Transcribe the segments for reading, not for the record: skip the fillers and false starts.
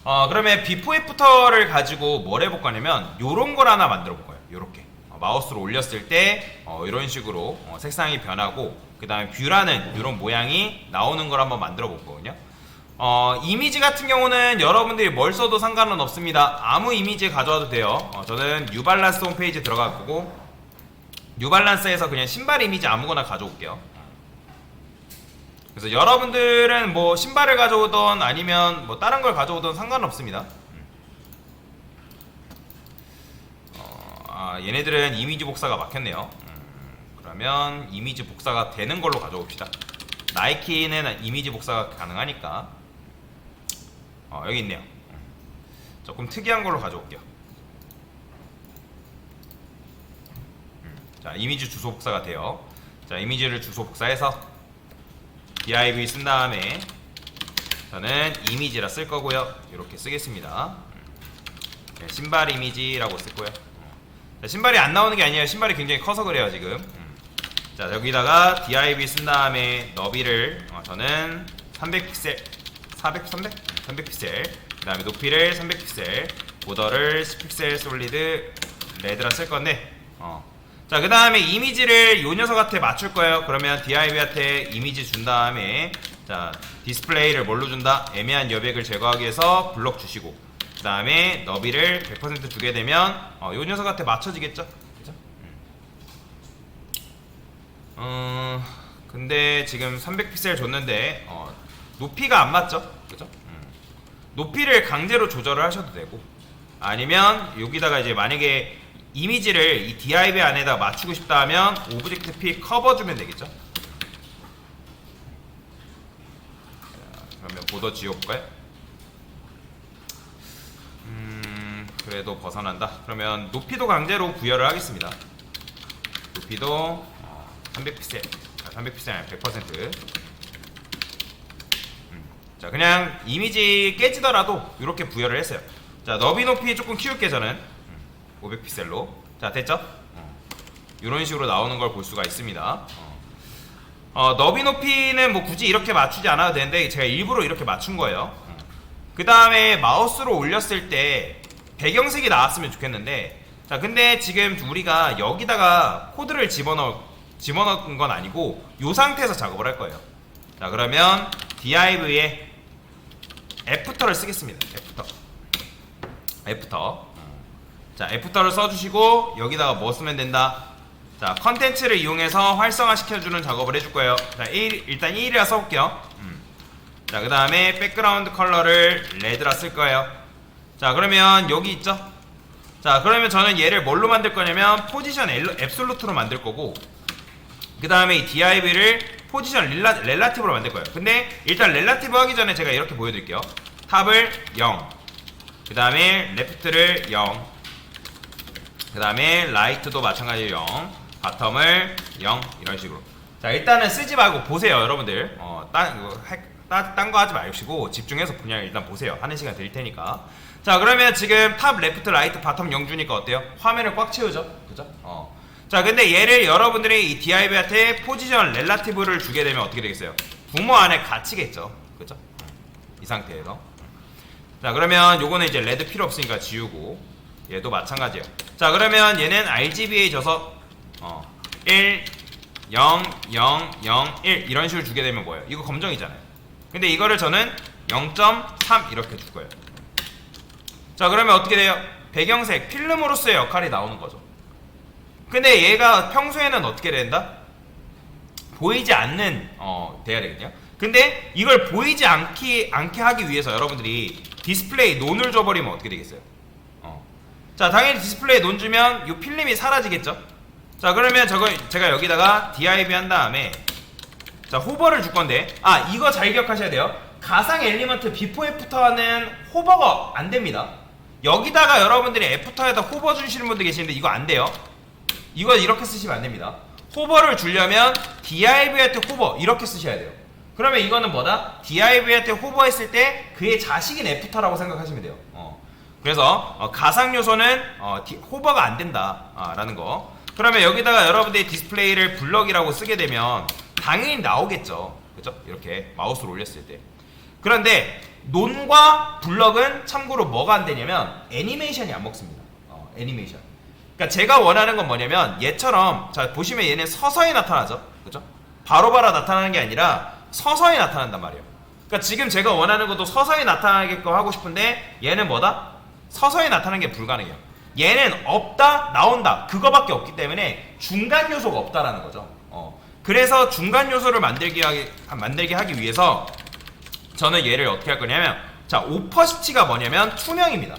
그러면 비포 애프터를 가지고 뭘 해볼 거냐면 요런 걸 하나 만들어 볼 거예요. 요렇게 마우스로 올렸을 때 이런 식으로 색상이 변하고 그 다음에 뷰라는 이런 모양이 나오는 걸 한번 만들어 볼 거거든요. 이미지 같은 경우는 여러분들이 뭘 써도 상관은 없습니다. 아무 이미지 가져와도 돼요. 저는 뉴발란스 홈페이지 들어갈 거고 뉴발란스에서 그냥 신발 이미지 아무거나 가져올게요. 그래서 여러분들은 뭐 신발을 가져오던 아니면 뭐 다른 걸 가져오던 상관없습니다. 얘네들은 이미지 복사가 막혔네요. 그러면 이미지 복사가 되는 걸로 가져옵시다. 나이키는 이미지 복사가 가능하니까. 여기 있네요. 조금 특이한 걸로 가져올게요. 자, 이미지 주소 복사가 돼요. 자, 이미지를 주소 복사해서 div 쓴 다음에 저는 이미지라 쓸 거고요. 이렇게 쓰겠습니다. 신발 이미지라고 쓸 거예요. 자, 신발이 안 나오는 게 아니에요. 신발이 굉장히 커서 그래요 지금. 자, 여기다가 div 쓴 다음에 너비를 저는 300픽셀 300픽셀 그 다음에 높이를 300픽셀 보더를 10픽셀 솔리드 레드라 쓸 건데 자, 그 다음에 이미지를 요 녀석한테 맞출 거예요. 그러면 div한테 이미지 준 다음에 자, 디스플레이를 뭘로 준다? 애매한 여백을 제거하기 위해서 블럭 주시고 그 다음에 너비를 100% 주게 되면 요 녀석한테 맞춰지겠죠? 그죠? 근데 지금 300픽셀 줬는데 높이가 안 맞죠? 그죠? 높이를 강제로 조절을 하셔도 되고 아니면 여기다가 이제 만약에 이미지를 이 div 안에다 맞추고 싶다 하면 오브젝트 P 커버 주면 되겠죠? 자, 그러면 보더 지워볼까요? 그래도 벗어난다. 그러면 높이도 강제로 부여를 하겠습니다. 높이도 300픽셀 300픽셀 아니라 100%. 자, 그냥 이미지 깨지더라도 이렇게 부여를 했어요. 자, 너비 높이 조금 키울게 저는 500픽셀로. 자, 됐죠? 이런 식으로 나오는 걸 볼 수가 있습니다. 너비 높이는 뭐 굳이 이렇게 맞추지 않아도 되는데 제가 일부러 이렇게 맞춘 거예요. 그 다음에 마우스로 올렸을 때 배경색이 나왔으면 좋겠는데 자, 근데 지금 우리가 여기다가 코드를 집어넣은 건 아니고 이 상태에서 작업을 할 거예요. 자, 그러면 div에 애프터를 쓰겠습니다. 애프터. 자, 애프터를 써주시고 여기다가 뭐 쓰면 된다? 자, 컨텐츠를 이용해서 활성화 시켜주는 작업을 해줄 거예요. 자, 일단 1이라 써볼게요. 자, 그 다음에 백그라운드 컬러를 레드라 쓸 거예요. 자, 그러면 여기 있죠? 자, 그러면 저는 얘를 뭘로 만들 거냐면 포지션 앱솔루트로 만들 거고 그 다음에 이 div를 포지션 렐라티브로 만들 거예요. 근데 일단 렐라티브 하기 전에 제가 이렇게 보여드릴게요. 탑을 0, 그 다음에 레프트를 0, 그 다음에 라이트도 마찬가지로 0, 바텀을 0 이런 식으로. 자, 일단은 쓰지 말고 보세요 여러분들. 딴 거 하지 마시고 집중해서 그냥 일단 보세요. 하는 시간 드릴 테니까. 자, 그러면 지금 탑, 레프트, 라이트, 바텀 0 주니까 어때요? 화면을 꽉 채우죠? 그죠? 자, 근데 얘를 여러분들이 이 div한테 포지션 렐라티브를 주게 되면 어떻게 되겠어요? 부모 안에 갇히겠죠? 그죠? 이 상태에서. 자, 그러면 요거는 이제 레드 필요 없으니까 지우고 얘도 마찬가지예요. 자, 그러면 얘는 RGB에 져서 1, 0, 0, 0, 1 이런 식으로 주게 되면 뭐예요? 이거 검정이잖아요. 근데 이거를 저는 0.3 이렇게 줄 거예요. 자, 그러면 어떻게 돼요? 배경색, 필름으로서의 역할이 나오는 거죠. 근데 얘가 평소에는 어떻게 된다? 보이지 않는 돼야 되거든요. 근데 이걸 보이지 않게 하기 위해서 여러분들이 디스플레이 논을 줘버리면 어떻게 되겠어요? 자, 당연히 디스플레이 논 주면 이 필름이 사라지겠죠? 자, 그러면 제가 여기다가 div 한 다음에 자, 호버를 줄 건데 이거 잘 기억하셔야 돼요. 가상 엘리먼트 비포 애프터는 호버가 안 됩니다. 여기다가 여러분들이 애프터에다 호버 주시는 분들 계시는데 이거 안 돼요. 이거 이렇게 쓰시면 안 됩니다. 호버를 주려면 div한테 호버 이렇게 쓰셔야 돼요. 그러면 이거는 뭐다? div한테 호버했을 때 그의 자식인 애프터라고 생각하시면 돼요. 그래서 가상 요소는 호버가 안 된다 라는 거. 그러면 여기다가 여러분들이 디스플레이를 블럭이라고 쓰게 되면 당연히 나오겠죠. 그죠? 이렇게 마우스로 올렸을 때. 그런데 논과 블럭은 참고로 뭐가 안 되냐면 애니메이션이 안 먹습니다. 애니메이션. 그러니까 제가 원하는 건 뭐냐면 얘처럼 자 보시면 얘는 서서히 나타나죠. 그죠? 바로바로 나타나는 게 아니라 서서히 나타난단 말이에요. 그러니까 지금 제가 원하는 것도 서서히 나타나게끔 하고 싶은데 얘는 뭐다? 서서히 나타나는 게 불가능해요. 얘는 없다, 나온다 그거밖에 없기 때문에 중간 요소가 없다라는 거죠. 그래서 중간 요소를 만들게 하기 위해서 저는 얘를 어떻게 할 거냐면 자 오퍼시티가 뭐냐면 투명입니다.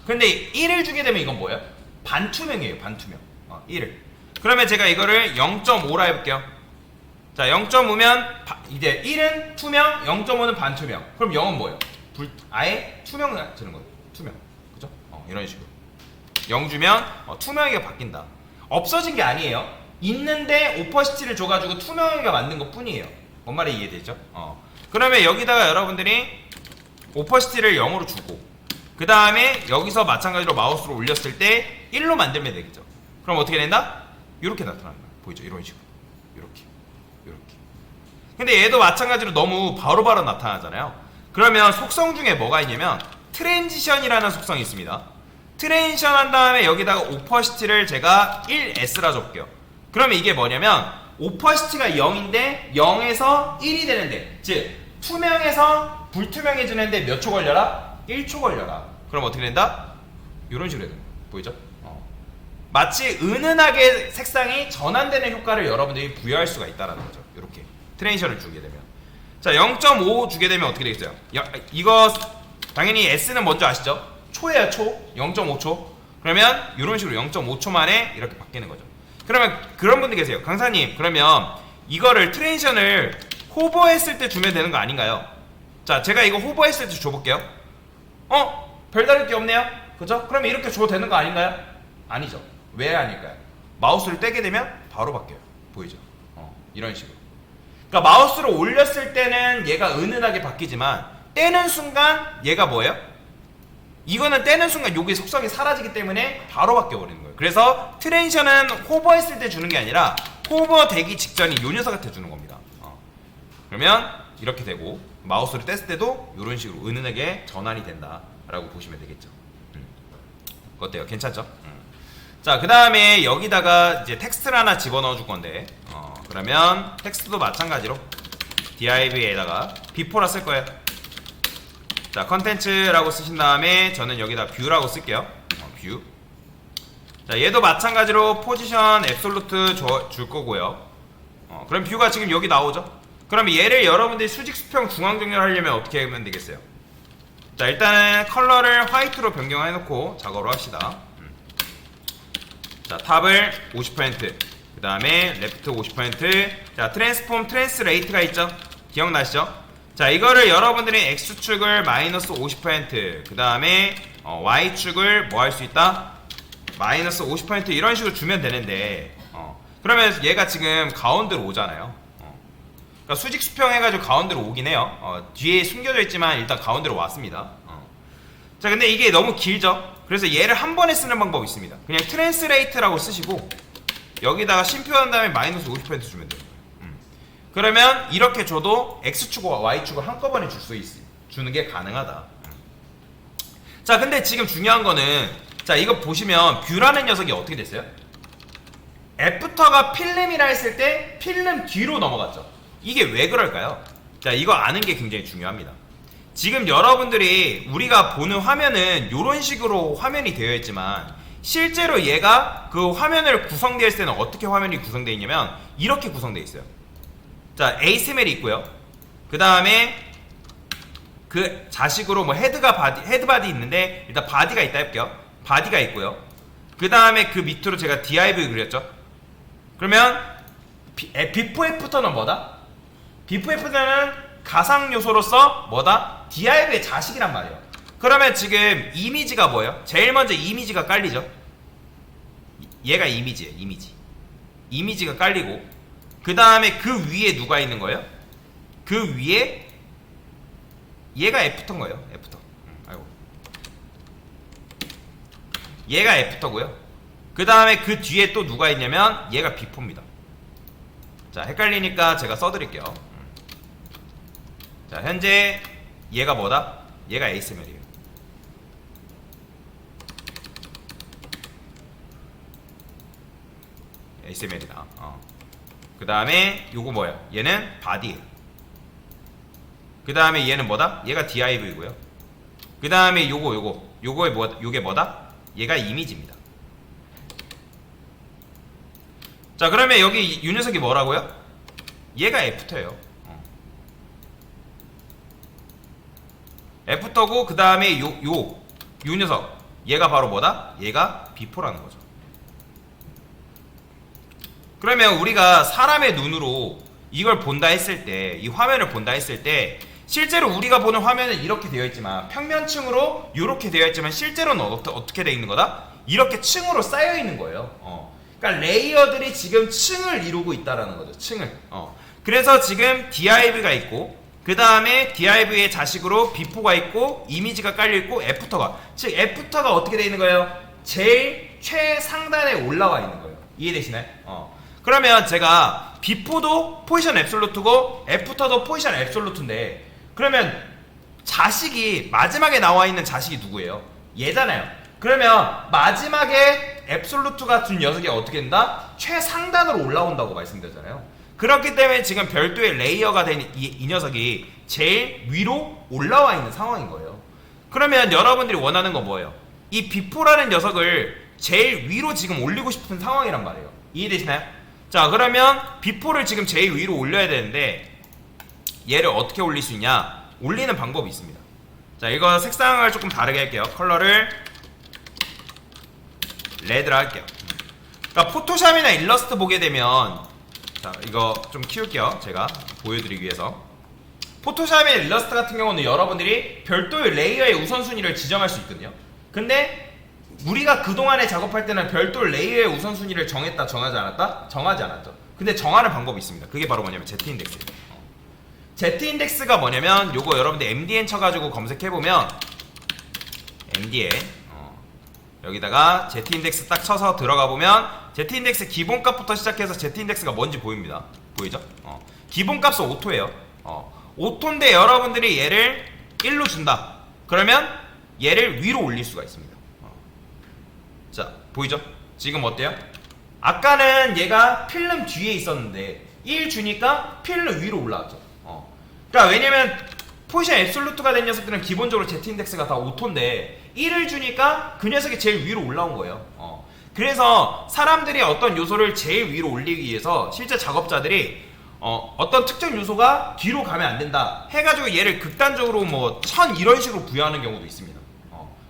근데 1을 주게 되면 이건 뭐예요? 반투명이에요. 반투명 1을. 그러면 제가 이거를 0.5라 해볼게요. 자 0.5면 이제 1은 투명, 0.5는 반투명. 그럼 0은 뭐예요? 아예 투명을 주는 거예요. 투명. 그죠? 이런 식으로 0 주면 투명이가 바뀐다. 없어진 게 아니에요. 있는데 오퍼시티를 줘가지고 투명이가 만든 것 뿐이에요. 뭔 말이 이해되죠? 그러면 여기다가 여러분들이 오퍼시티를 0으로 주고 그 다음에 여기서 마찬가지로 마우스로 올렸을 때 1로 만들면 되겠죠. 그럼 어떻게 된다? 이렇게 나타난다. 보이죠? 이런 식으로 이렇게. 근데 얘도 마찬가지로 너무 바로바로 나타나잖아요. 그러면 속성 중에 뭐가 있냐면 트랜지션이라는 속성이 있습니다. 트랜지션 한 다음에 여기다가 오퍼시티를 제가 1S라 줘볼게요. 그러면 이게 뭐냐면 오퍼시티가 0인데 0에서 1이 되는데 즉 투명에서 불투명해지는데 몇 초 걸려라? 1초 걸려라. 그럼 어떻게 된다? 이런 식으로 해야 됩니다. 보이죠? 마치 은은하게 색상이 전환되는 효과를 여러분들이 부여할 수가 있다는 거죠. 이렇게 트랜지션을 주게 되면 자 0.5 주게 되면 어떻게 되겠어요? 이거 당연히 S는 먼저 아시죠? 초예요. 초 0.5초. 그러면 이런 식으로 0.5초 만에 이렇게 바뀌는 거죠. 그러면 그런 분들 계세요. 강사님 그러면 이거를 트랜지션을 호버했을 때 주면 되는 거 아닌가요? 자 제가 이거 호버했을 때 줘볼게요. 별다를 게 없네요. 그죠? 그러면 이렇게 줘도 되는 거 아닌가요? 아니죠. 왜 아닐까요? 마우스를 떼게 되면 바로 바뀌어요. 보이죠? 이런 식으로. 그러니까 마우스를 올렸을 때는 얘가 은은하게 바뀌지만 떼는 순간 얘가 뭐예요? 이거는 떼는 순간 여기 속성이 사라지기 때문에 바로 바뀌어버리는 거예요. 그래서 트랜지션은 호버했을 때 주는 게 아니라 호버 되기 직전이 요 녀석한테 주는 겁니다. 그러면 이렇게 되고 마우스를 뗐을 때도 이런 식으로 은은하게 전환이 된다라고 보시면 되겠죠. 어때요? 괜찮죠? 자, 그 다음에 여기다가 이제 텍스트를 하나 집어넣어 줄 건데 그러면 텍스트도 마찬가지로 div에다가 before라 쓸 거예요. 자, 컨텐츠라고 쓰신 다음에 저는 여기다 뷰라고 쓸게요. 뷰. 자, 얘도 마찬가지로 포지션 앱솔루트 줄 거고요. 그럼 뷰가 지금 여기 나오죠? 그러면 얘를 여러분들이 수직 수평 중앙 정렬하려면 어떻게 하면 되겠어요? 자, 일단은 컬러를 화이트로 변경해 놓고 작업을 합시다. 자, 탑을 50%, 그 다음에 레프트 50%, 자, 트랜스폼 트랜스레이트가 있죠? 기억나시죠? 자, 이거를 여러분들이 X축을 마이너스 50%, 그 다음에 Y축을 뭐 할 수 있다? 마이너스 50% 이런 식으로 주면 되는데 그러면 얘가 지금 가운데로 오잖아요. 그러니까 수직 수평 해가지고 가운데로 오긴 해요. 뒤에 숨겨져 있지만 일단 가운데로 왔습니다. 자, 근데 이게 너무 길죠? 그래서 얘를 한 번에 쓰는 방법이 있습니다. 그냥 트랜스레이트라고 쓰시고 여기다가 쉼표한 다음에 마이너스 50% 주면 돼요. 그러면 이렇게 줘도 X축과 Y축을 한꺼번에 주는 게 가능하다. 자, 근데 지금 중요한 거는 자, 이거 보시면 뷰라는 녀석이 어떻게 됐어요? 애프터가 필름이라 했을 때 필름 뒤로 넘어갔죠. 이게 왜 그럴까요? 자, 이거 아는 게 굉장히 중요합니다. 지금 여러분들이 우리가 보는 화면은 이런 식으로 화면이 되어 있지만 실제로 얘가 그 화면을 구성되어 있을 때는 어떻게 화면이 구성되어 있냐면 이렇게 구성되어 있어요. 자, ASML이 있고요. 그 다음에 그 자식으로 뭐 헤드 바디 있는데 일단 바디가 있다 해볼게요. 바디가 있고요. 그 다음에 그 밑으로 제가 div 그렸죠. 그러면 before after는 뭐다? before after는 가상 요소로서 뭐다? div의 자식이란 말이에요. 그러면 지금 이미지가 뭐예요? 제일 먼저 이미지가 깔리죠. 얘가 이미지예요. 이미지가 깔리고 그 다음에 그 위에 누가 있는 거예요? 그 위에 얘가 애프터인 거예요. 애프터. 아이고. 얘가 애프터고요. 그 다음에 그 뒤에 또 누가 있냐면 얘가 비포입니다. 자, 헷갈리니까 제가 써드릴게요. 자, 현재 얘가 뭐다? 얘가 ASML이에요. ASML이다. 그 다음에 요거 뭐야? 얘는 바디예요. 그 다음에 얘는 뭐다? 얘가 DIV고요. 그 다음에 요게 뭐다? 얘가 이미지입니다. 자, 그러면 여기 이 녀석이 뭐라고요? 얘가 애프터예요. 애프터고, 그 다음에 요 녀석 얘가 바로 뭐다? 얘가 비포라는 거죠. 그러면 우리가 사람의 눈으로 이걸 본다 했을 때, 이 화면을 본다 했을 때, 실제로 우리가 보는 화면은 이렇게 되어 있지만, 평면층으로 이렇게 되어 있지만, 실제로는 어떻게 되어 있는 거다? 이렇게 층으로 쌓여 있는 거예요. 그러니까 레이어들이 지금 층을 이루고 있다라는 거죠. 층을. 그래서 지금 div가 있고, 그 다음에 div의 자식으로 비포가 있고, 이미지가 깔려 있고, 애프터가, 즉 애프터가 어떻게 되어 있는 거예요? 제일 최상단에 올라와 있는 거예요. 이해되시나요? 그러면 제가 비포도 포지션 앱솔루트고 애프터도 포지션 앱솔루트인데, 그러면 자식이 마지막에 나와 있는 자식이 누구예요? 얘잖아요. 그러면 마지막에 앱솔루트가 준 녀석이 어떻게 된다? 최상단으로 올라온다고 말씀드렸잖아요. 그렇기 때문에 지금 별도의 레이어가 된 이 녀석이 제일 위로 올라와 있는 상황인 거예요. 그러면 여러분들이 원하는 건 뭐예요? 이 비포라는 녀석을 제일 위로 지금 올리고 싶은 상황이란 말이에요. 이해되시나요? 자, 그러면 비포를 지금 제일 위로 올려야 되는데 얘를 어떻게 올릴 수 있냐? 올리는 방법이 있습니다. 자, 이거 색상을 조금 다르게 할게요. 컬러를 레드로 할게요. 그러니까 포토샵이나 일러스트 보게 되면, 자, 이거 좀 키울게요. 제가 보여드리기 위해서. 포토샵이나 일러스트 같은 경우는 여러분들이 별도의 레이어의 우선순위를 지정할 수 있거든요. 근데 우리가 그동안에 작업할 때는 별도 레이어의 우선순위를 정했다, 정하지 않았다? 정하지 않았죠. 근데 정하는 방법이 있습니다. 그게 바로 뭐냐면 Z인덱스예요. Z인덱스가 뭐냐면, 요거 여러분들 MDN 쳐가지고 검색해보면, MDN 여기다가 Z인덱스 딱 쳐서 들어가보면 Z인덱스 기본값부터 시작해서 Z인덱스가 뭔지 보입니다. 보이죠? 기본값은 오토예요. 오토인데 여러분들이 얘를 1로 준다. 그러면 얘를 위로 올릴 수가 있습니다. 자, 보이죠? 지금 어때요? 아까는 얘가 필름 뒤에 있었는데 1 주니까 필름 위로 올라왔죠. 그러니까 왜냐면 포지션 앱솔루트가 된 녀석들은 기본적으로 Z인덱스가 다 오토인데 1을 주니까 그 녀석이 제일 위로 올라온 거예요. 그래서 사람들이 어떤 요소를 제일 위로 올리기 위해서 실제 작업자들이 어떤 특정 요소가 뒤로 가면 안 된다 해가지고 얘를 극단적으로 뭐 1000 이런 식으로 부여하는 경우도 있습니다.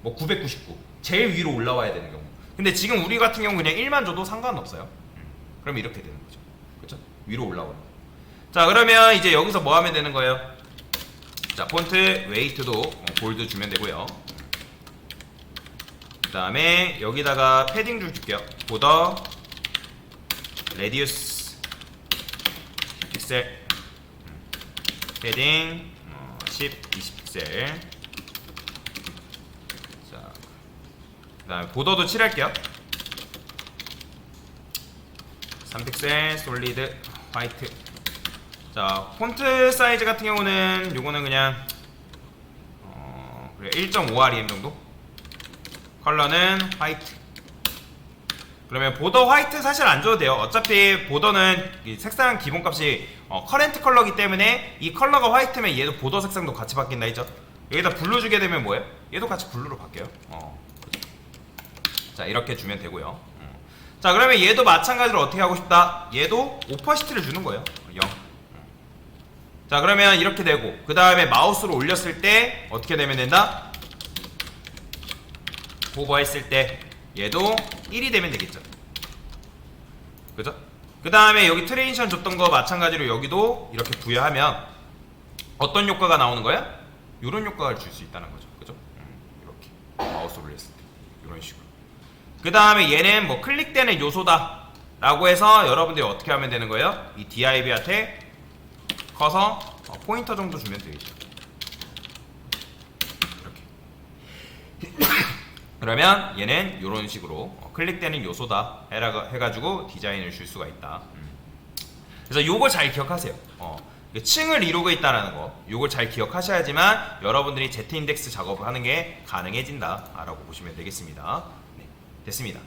뭐 999 제일 위로 올라와야 되는 경우. 근데 지금 우리 같은 경우 그냥 1만 줘도 상관없어요. 그럼 이렇게 되는 거죠. 그렇죠? 위로 올라오는 거예요. 자, 그러면 이제 여기서 뭐 하면 되는 거예요? 자, 폰트 웨이트도 볼드 주면 되고요. 그 다음에 여기다가 패딩 좀 줄게요. 보더 레디우스 픽셀 패딩 10, 20픽셀. 자, 그 다음에 보더도 칠할게요. 3픽셀 솔리드 화이트. 자, 폰트 사이즈 같은 경우는 요거는 그냥 1.5rem 정도. 컬러는 화이트. 그러면 보더 화이트 사실 안 줘도 돼요. 어차피 보더는 이 색상 기본값이 커렌트 컬러기 때문에 이 컬러가 화이트면 얘도 보더 색상도 같이 바뀐다 했죠. 여기다 블루 주게 되면 뭐예요? 얘도 같이 블루로 바뀌어요. 자, 이렇게 주면 되고요. 자, 그러면 얘도 마찬가지로 어떻게 하고 싶다? 얘도 오퍼시티를 주는 거예요. 0. 자, 그러면 이렇게 되고, 그 다음에 마우스로 올렸을 때 어떻게 되면 된다? 호버했을 때 얘도 1이 되면 되겠죠. 그죠? 그 다음에 여기 트레이션 줬던 거 마찬가지로 여기도 이렇게 부여하면 어떤 효과가 나오는 거야? 이런 효과를 줄 수 있다는 거죠. 그죠? 이렇게 마우스 올렸을 때 이런 식으로. 그 다음에 얘는 뭐 클릭되는 요소다 라고 해서 여러분들이 어떻게 하면 되는 거예요? 이 div한테 커서 포인터 정도 주면 되겠죠. 이렇게. 그러면 얘는 이런 식으로 클릭되는 요소다 해가지고 디자인을 줄 수가 있다. 그래서 요거 잘 기억하세요. 층을 이루고 있다는 거, 이걸 잘 기억하셔야지만 여러분들이 Z 인덱스 작업을 하는 게 가능해진다 라고 보시면 되겠습니다. 네, 됐습니다.